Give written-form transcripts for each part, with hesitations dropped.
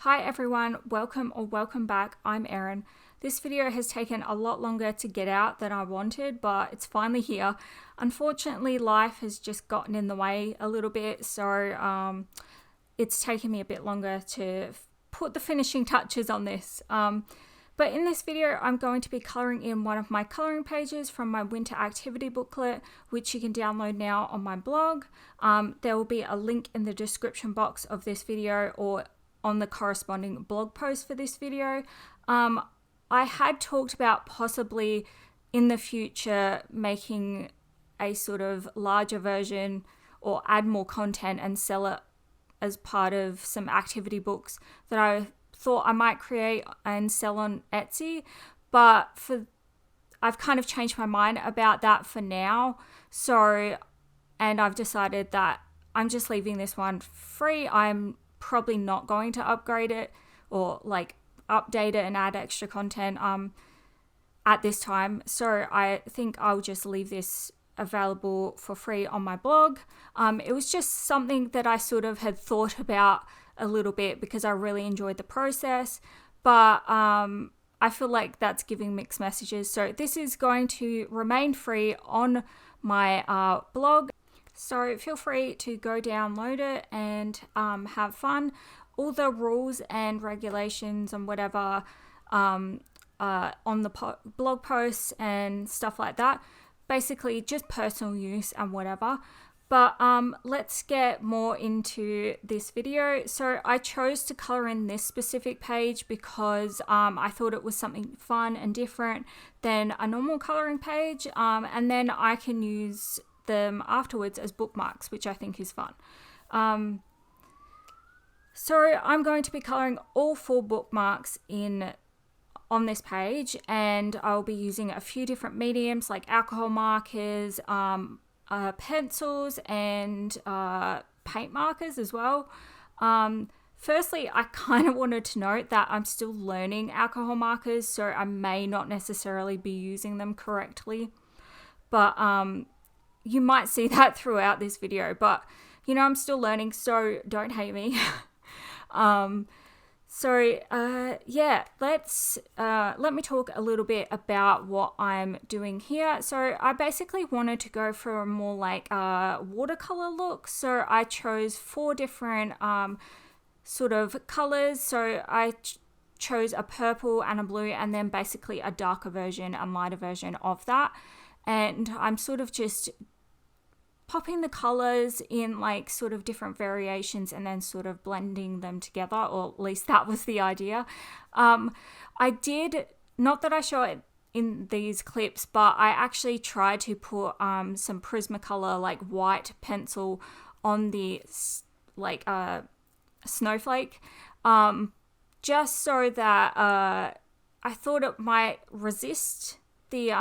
Hi everyone, welcome back. I'm Erin. This video has taken a lot longer to get out than I wanted, but it's finally here. Unfortunately, life has just gotten in the way a little bit, so it's taken me a bit longer to put the finishing touches on this. But in this video, I'm going to be colouring in one of my colouring pages from my winter activity booklet, which you can download now on my blog. There will be a link in the description box of this video or on the corresponding blog post for this video. I had talked about possibly in the future making a sort of larger version or add more content and sell it as part of some activity books that I thought I might create and sell on Etsy, but I've kind of changed my mind about that for now. And I've decided that I'm just leaving this one free. I'm probably not going to upgrade it or like update it and add extra content at this time. So I think I'll just leave this available for free on my blog. It was just something that I sort of had thought about a little bit because I really enjoyed the process, but I feel like that's giving mixed messages. So this is going to remain free on my blog. So feel free to go download it and have fun. All the rules and regulations and whatever on the blog posts and stuff like that, basically just personal use and whatever. But let's get more into this video. So I chose to color in this specific page because I thought it was something fun and different than a normal coloring page, and then I can use them afterwards as bookmarks, which I think is fun. So I'm going to be coloring all 4 bookmarks on this page, and I'll be using a few different mediums like alcohol markers, pencils, and paint markers as well. Firstly, I kind of wanted to note that I'm still learning alcohol markers, so I may not necessarily be using them correctly, but you might see that throughout this video, but you know, I'm still learning, so don't hate me. Yeah, let me talk a little bit about what I'm doing here. So I basically wanted to go for a more like watercolor look. So I chose 4 different sort of colors. So I chose a purple and a blue, and then basically a darker version and lighter version of that. And I'm sort of just popping the colors in like sort of different variations and then sort of blending them together, or at least that was the idea. I did, not that I show it in these clips, but I actually tried to put some Prismacolor like white pencil on the like snowflake, just so that I thought it might resist the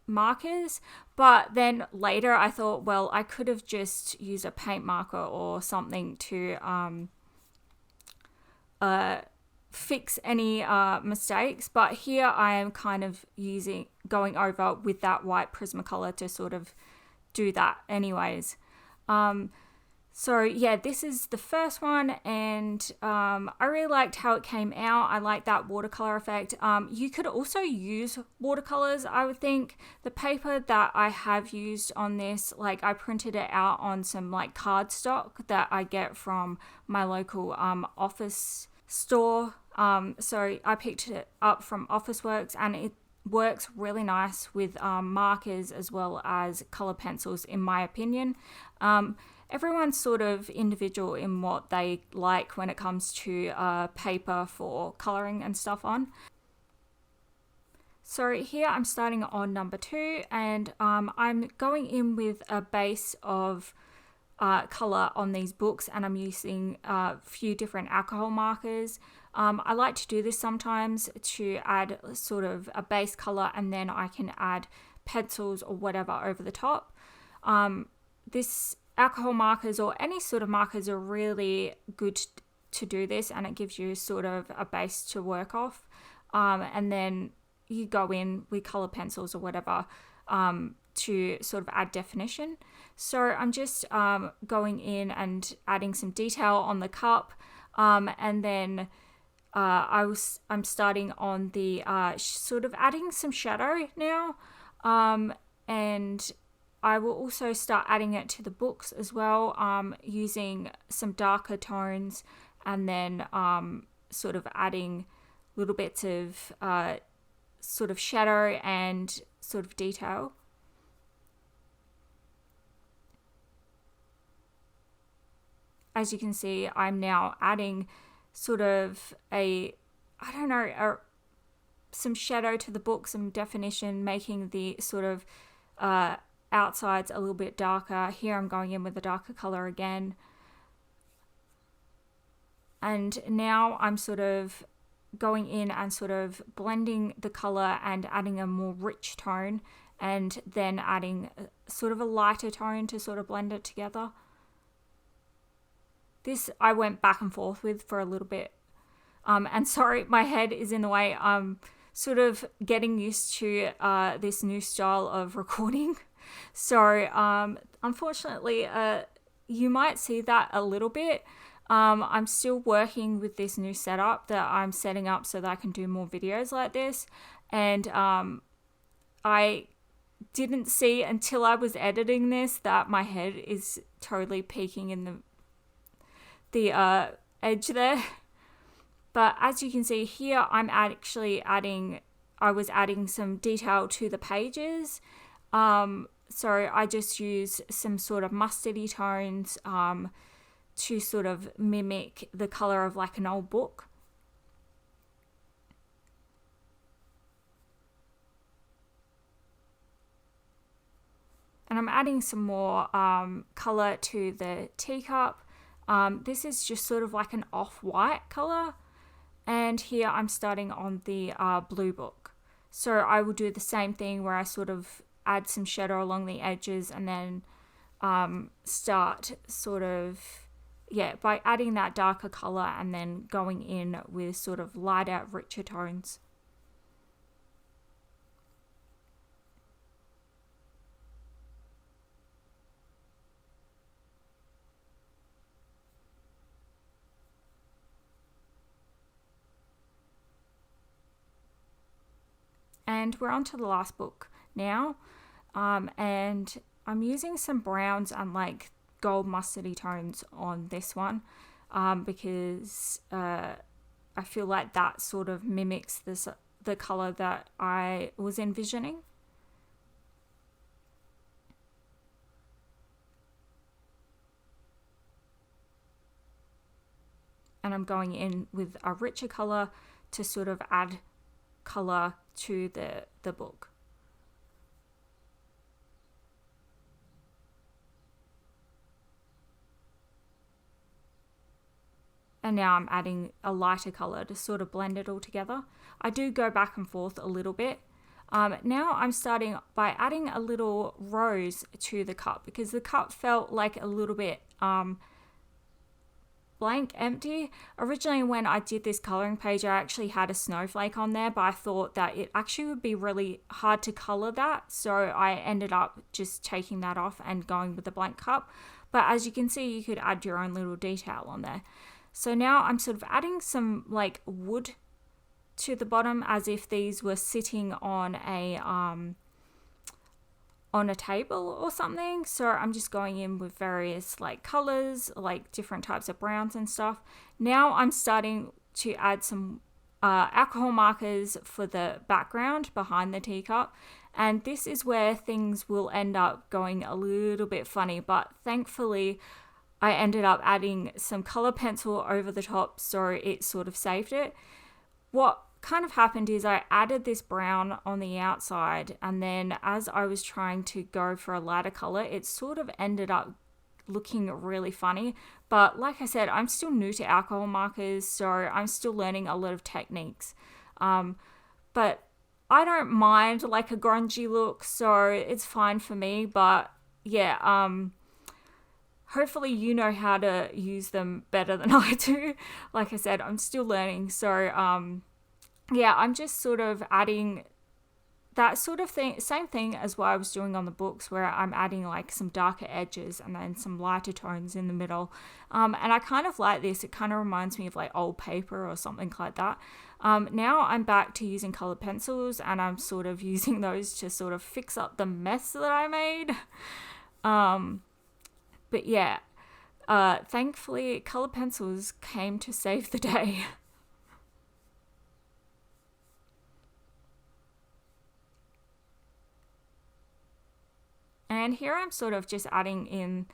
markers. But then later I thought, well, I could have just used a paint marker or something to fix any mistakes. But here I am kind of going over with that white Prismacolor to sort of do that anyways. So yeah, this is the first one, and I really liked how it came out. I like that watercolor effect. You could also use watercolors, I would think. The paper that I have used on this, like I printed it out on some like cardstock that I get from my local office store. So I picked it up from Officeworks, and it works really nice with markers as well as color pencils, in my opinion. Everyone's sort of individual in what they like when it comes to paper for colouring and stuff on. So here I'm starting on number 2, and I'm going in with a base of colour on these books, and I'm using a few different alcohol markers. I like to do this sometimes to add sort of a base colour, and then I can add pencils or whatever over the top. This alcohol markers or any sort of markers are really good to do this, and it gives you sort of a base to work off, and then you go in with color pencils or whatever to sort of add definition. So I'm just going in and adding some detail on the cup, and then I'm starting on the sort of adding some shadow now, and I will also start adding it to the books as well, using some darker tones, and then sort of adding little bits of sort of shadow and sort of detail. As you can see, I'm now adding sort of some shadow to the book, some definition, making the sort of outsides a little bit darker. Here I'm going in with a darker color again. And now I'm sort of going in and sort of blending the color and adding a more rich tone, and then adding sort of a lighter tone to sort of blend it together. This I went back and forth with for a little bit. And sorry, my head is in the way. I'm sort of getting used to this new style of recording. So unfortunately, you might see that a little bit. I'm still working with this new setup that I'm setting up so that I can do more videos like this. And I didn't see until I was editing this that my head is totally peeking in the edge there. But as you can see here, I'm actually adding some detail to the pages. So I just use some sort of mustardy tones to sort of mimic the color of like an old book. And I'm adding some more color to the teacup. This is just sort of like an off-white color. And here I'm starting on the blue book. So I will do the same thing where I sort of add some shadow along the edges, and then start sort of, by adding that darker color and then going in with sort of lighter, richer tones. And we're on to the last book now, and I'm using some browns and like gold mustardy tones on this one, because I feel like that sort of mimics the color that I was envisioning. And I'm going in with a richer color to sort of add color to the book. And now I'm adding a lighter color to sort of blend it all together. I do go back and forth a little bit. Now I'm starting by adding a little rose to the cup, because the cup felt like a little bit blank, empty. Originally when I did this coloring page, I actually had a snowflake on there, but I thought that it actually would be really hard to color that, so I ended up just taking that off and going with the blank cup. But as you can see, you could add your own little detail on there. So now I'm sort of adding some like wood to the bottom, as if these were sitting on a table or something. So I'm just going in with various like colors, like different types of browns and stuff. Now I'm starting to add some alcohol markers for the background behind the teacup, and this is where things will end up going a little bit funny, but thankfully I ended up adding some color pencil over the top, so it sort of saved it. What kind of happened is I added this brown on the outside, and then as I was trying to go for a lighter color, it sort of ended up looking really funny. But like I said, I'm still new to alcohol markers, so I'm still learning a lot of techniques. But I don't mind like a grungy look, so it's fine for me. But yeah, hopefully you know how to use them better than I do. Like I said, I'm still learning, so yeah, I'm just sort of adding that sort of thing, same thing as what I was doing on the books, where I'm adding like some darker edges and then some lighter tones in the middle. And I kind of like this. It kind of reminds me of like old paper or something like that. Now I'm back to using colored pencils, and I'm sort of using those to sort of fix up the mess that I made. But yeah, thankfully colored pencils came to save the day. And here I'm sort of just adding in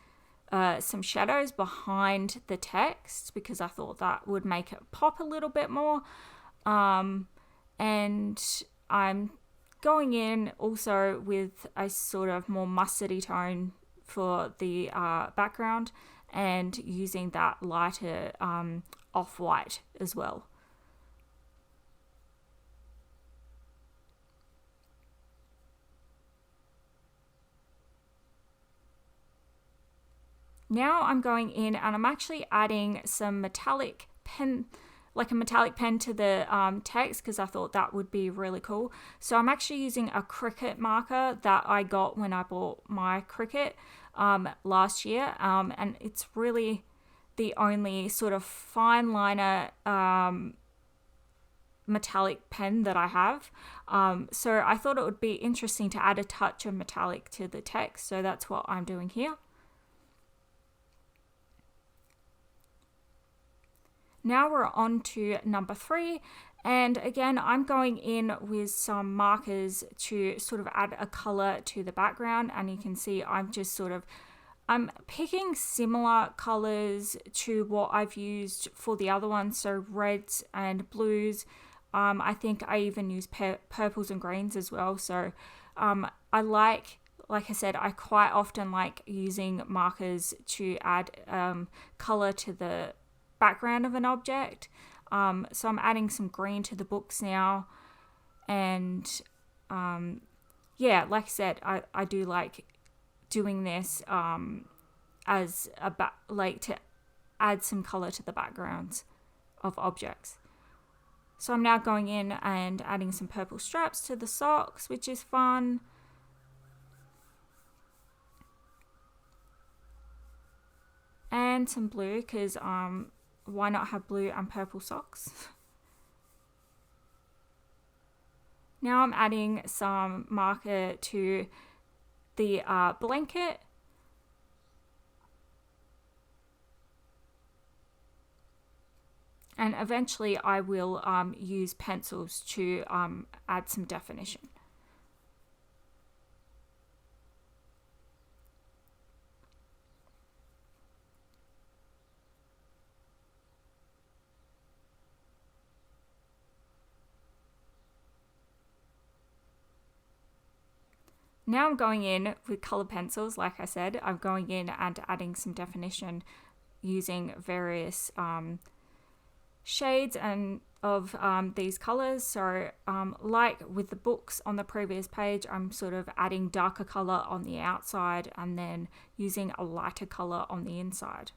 some shadows behind the text, because I thought that would make it pop a little bit more. And I'm going in also with a sort of more mustardy tone for the background, and using that lighter off-white as well. Now I'm going in and I'm actually adding some metallic pen, like a metallic pen to the text, because I thought that would be really cool. So I'm actually using a Cricut marker that I got when I bought my Cricut last year, and it's really the only sort of fine liner metallic pen that I have. So I thought it would be interesting to add a touch of metallic to the text, so that's what I'm doing here. Now we're on to number 3, and again I'm going in with some markers to sort of add a color to the background, and you can see I'm picking similar colors to what I've used for the other ones, so reds and blues. I think I even use purples and greens as well, so I like I said, I quite often like using markers to add color to the background of an object. So I'm adding some green to the books now, and yeah, like I said, I do like doing this as like to add some color to the backgrounds of objects. So I'm now going in and adding some purple straps to the socks, which is fun. And some blue, because why not have blue and purple socks? Now I'm adding some marker to the blanket. And eventually I will use pencils to add some definition. Now I'm going in with colored pencils, like I said. I'm going in and adding some definition using various shades and of these colors. So like with the books on the previous page, I'm sort of adding darker color on the outside and then using a lighter color on the inside.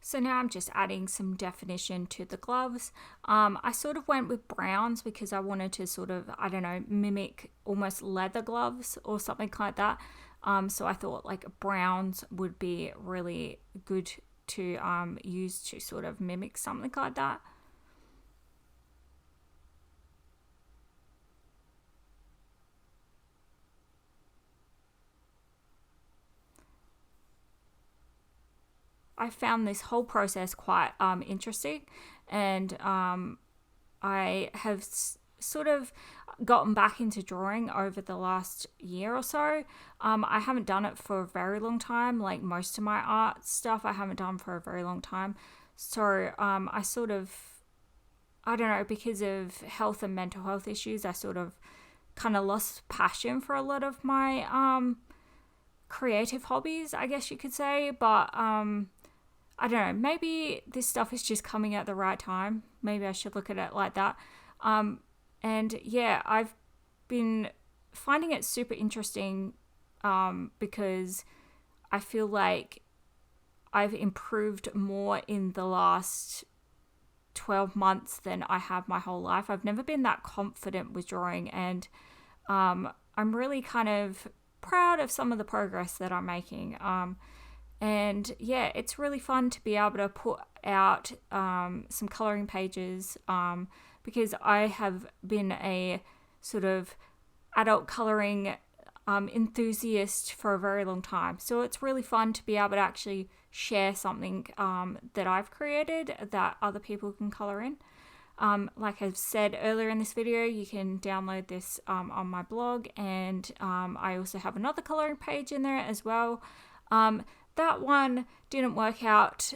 So now I'm just adding some definition to the gloves. I sort of went with browns because I wanted to sort of, I don't know, mimic almost leather gloves or something like that. So I thought like browns would be really good to use to sort of mimic something like that. I found this whole process quite interesting, and I have sort of gotten back into drawing over the last year or so. I haven't done it for a very long time, like most of my art stuff I haven't done for a very long time. So I sort of, I don't know, because of health and mental health issues, I sort of kind of lost passion for a lot of my creative hobbies, I guess you could say. But I don't know, maybe this stuff is just coming at the right time. Maybe I should look at it like that. And yeah, I've been finding it super interesting because I feel like I've improved more in the last 12 months than I have my whole life. I've never been that confident with drawing, and I'm really kind of proud of some of the progress that I'm making. And yeah, it's really fun to be able to put out some coloring pages because I have been a sort of adult coloring enthusiast for a very long time. So it's really fun to be able to actually share something that I've created that other people can color in. Like I've said earlier in this video, you can download this on my blog, and I also have another coloring page in there as well. That one didn't work out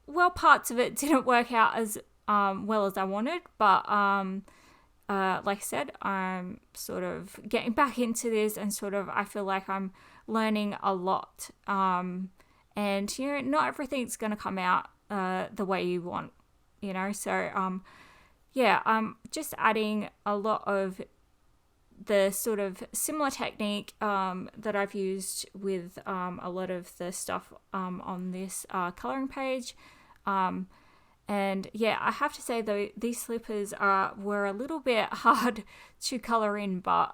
well. Parts of it didn't work out as well as I wanted, but like I said, I'm sort of getting back into this, and sort of I feel like I'm learning a lot. And you know, not everything's going to come out the way you want, you know. So yeah, I'm just adding a lot of the sort of similar technique that I've used with a lot of the stuff on this coloring page. And yeah, I have to say though, these slippers were a little bit hard to color in, but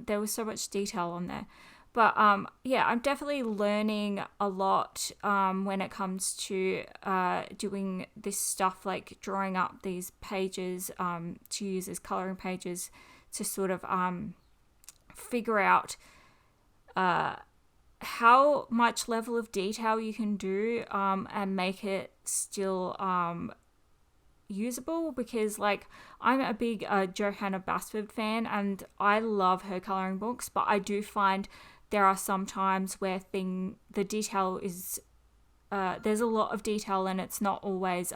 there was so much detail on there. But yeah, I'm definitely learning a lot when it comes to doing this stuff, like drawing up these pages to use as coloring pages to sort of figure out how much level of detail you can do and make it still usable, because like I'm a big Johanna Basford fan and I love her coloring books, but I do find there are some times where the detail is there's a lot of detail and it's not always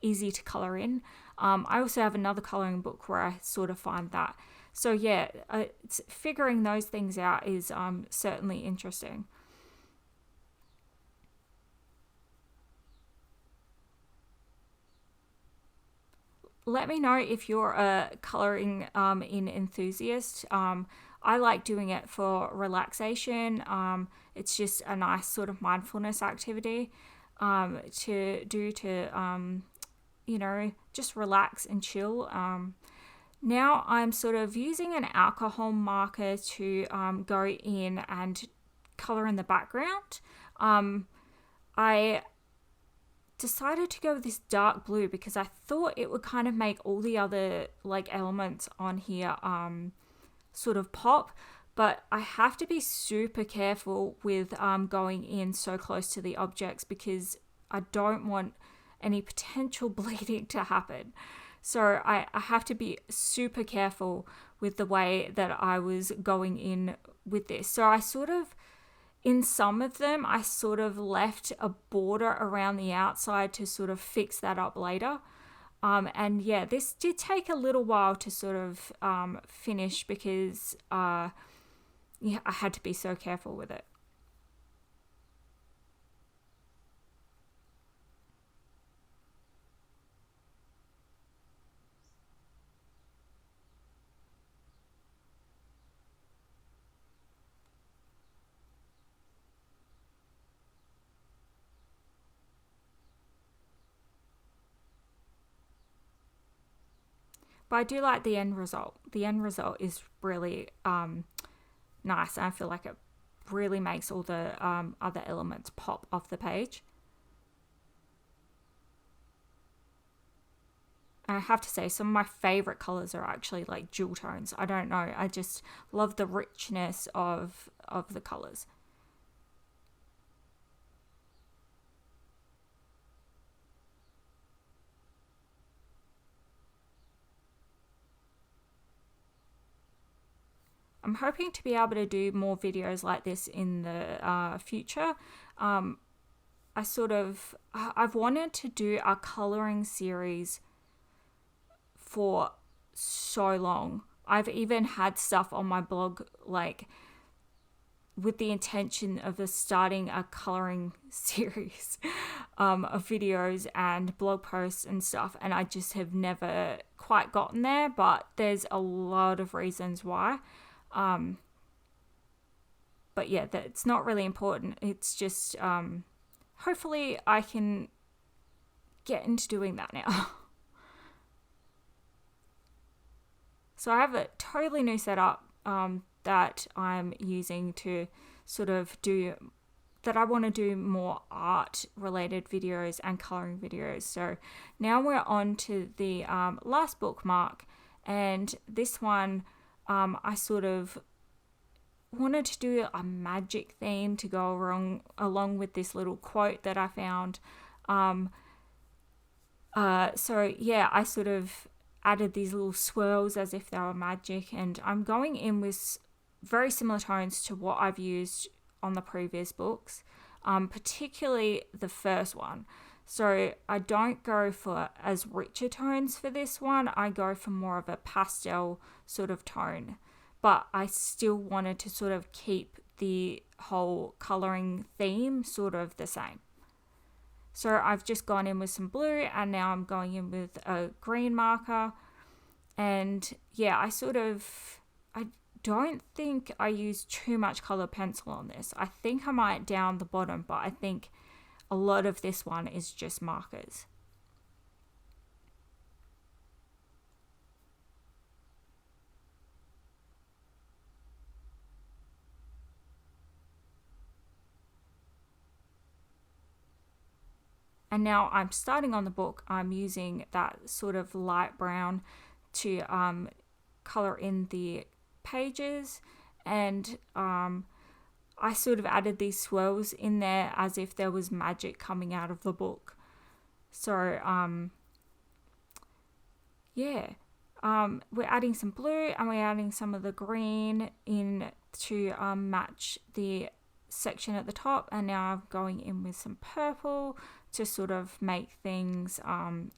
easy to color in. I also have another coloring book where I sort of find that. So yeah, it's figuring those things out is certainly interesting. Let me know if you're a coloring in enthusiast. I like doing it for relaxation. It's just a nice sort of mindfulness activity to do to, you know, just relax and chill. Now I'm sort of using an alcohol marker to go in and color in the background. I decided to go with this dark blue because I thought it would kind of make all the other like elements on here sort of pop, but I have to be super careful with going in so close to the objects because I don't want any potential bleeding to happen. So I have to be super careful with the way that I was going in with this. So I sort of, in some of them, I sort of left a border around the outside to sort of fix that up later. And yeah, this did take a little while to sort of finish because yeah, I had to be so careful with it. But I do like the end result. The end result is really nice, and I feel like it really makes all the other elements pop off the page. And I have to say, some of my favorite colors are actually like jewel tones. I don't know, I just love the richness of the colors. I'm hoping to be able to do more videos like this in the future. I've wanted to do a coloring series for so long. I've even had stuff on my blog like with the intention of starting a coloring series of videos and blog posts and stuff, and I just have never quite gotten there, but there's a lot of reasons why. But yeah, that's not really important. It's just hopefully I can get into doing that now. So I have a totally new setup that I'm using to sort of do, that I want to do more art related videos and coloring videos. So now we're on to the last bookmark, and this one I sort of wanted to do a magic theme to go along with this little quote that I found. So yeah, I sort of added these little swirls as if they were magic, and I'm going in with very similar tones to what I've used on the previous books, particularly the first one. So I don't go for as richer tones for this one. I go for more of a pastel sort of tone, but I still wanted to sort of keep the whole coloring theme sort of the same. So I've just gone in with some blue, and now I'm going in with a green marker. And yeah, I don't think I use too much color pencil on this. I think I might down the bottom, but I think a lot of this one is just markers. And now I'm starting on the book. I'm using that sort of light brown to color in the pages, and I sort of added these swirls in there as if there was magic coming out of the book. So yeah, we're adding some blue, and we're adding some of the green in to match the section at the top, and now I'm going in with some purple to sort of make things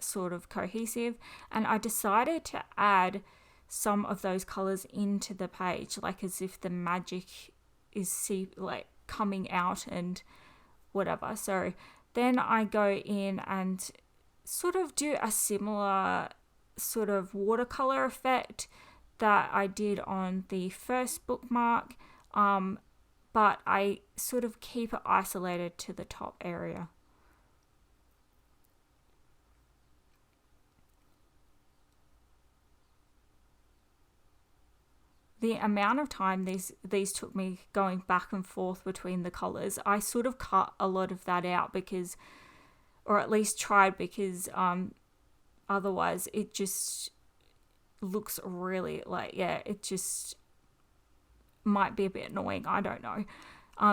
sort of cohesive. And I decided to add some of those colors into the page, like as if the magic is like coming out and whatever. So then I go in and sort of do a similar sort of watercolor effect that I did on the first bookmark, but I sort of keep it isolated to the top area. The amount of time these took me going back and forth between the colors, I sort of cut a lot of that out because, or at least tried, because otherwise it just looks really like, yeah, it just might be a bit annoying. I don't know.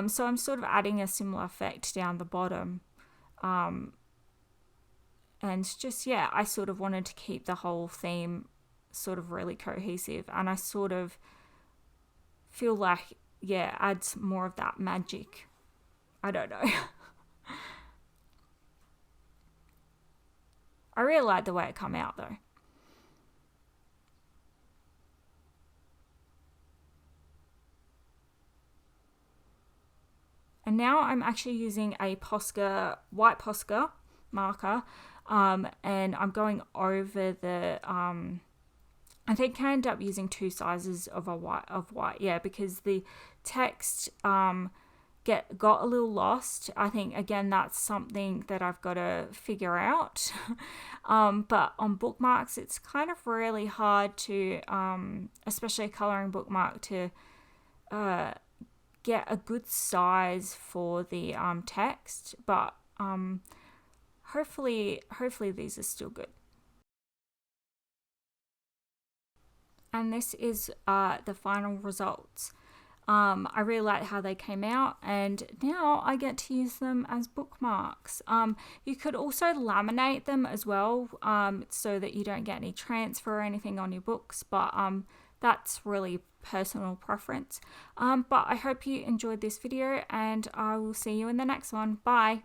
So I'm sort of adding a similar effect down the bottom. And just, yeah, I sort of wanted to keep the whole theme sort of really cohesive, and I sort of feel like, yeah, adds more of that magic. I don't know. I really like the way it come out though. And now I'm actually using a white Posca marker, and I'm going over the I think I ended up using two sizes of white, yeah, because the text got a little lost. I think, again, that's something that I've got to figure out. But on bookmarks, it's kind of really hard to, especially a coloring bookmark, to get a good size for the text. But hopefully these are still good. And this is the final results. I really like how they came out, and now I get to use them as bookmarks. You could also laminate them as well, so that you don't get any transfer or anything on your books, but that's really personal preference. But I hope you enjoyed this video, and I will see you in the next one. Bye.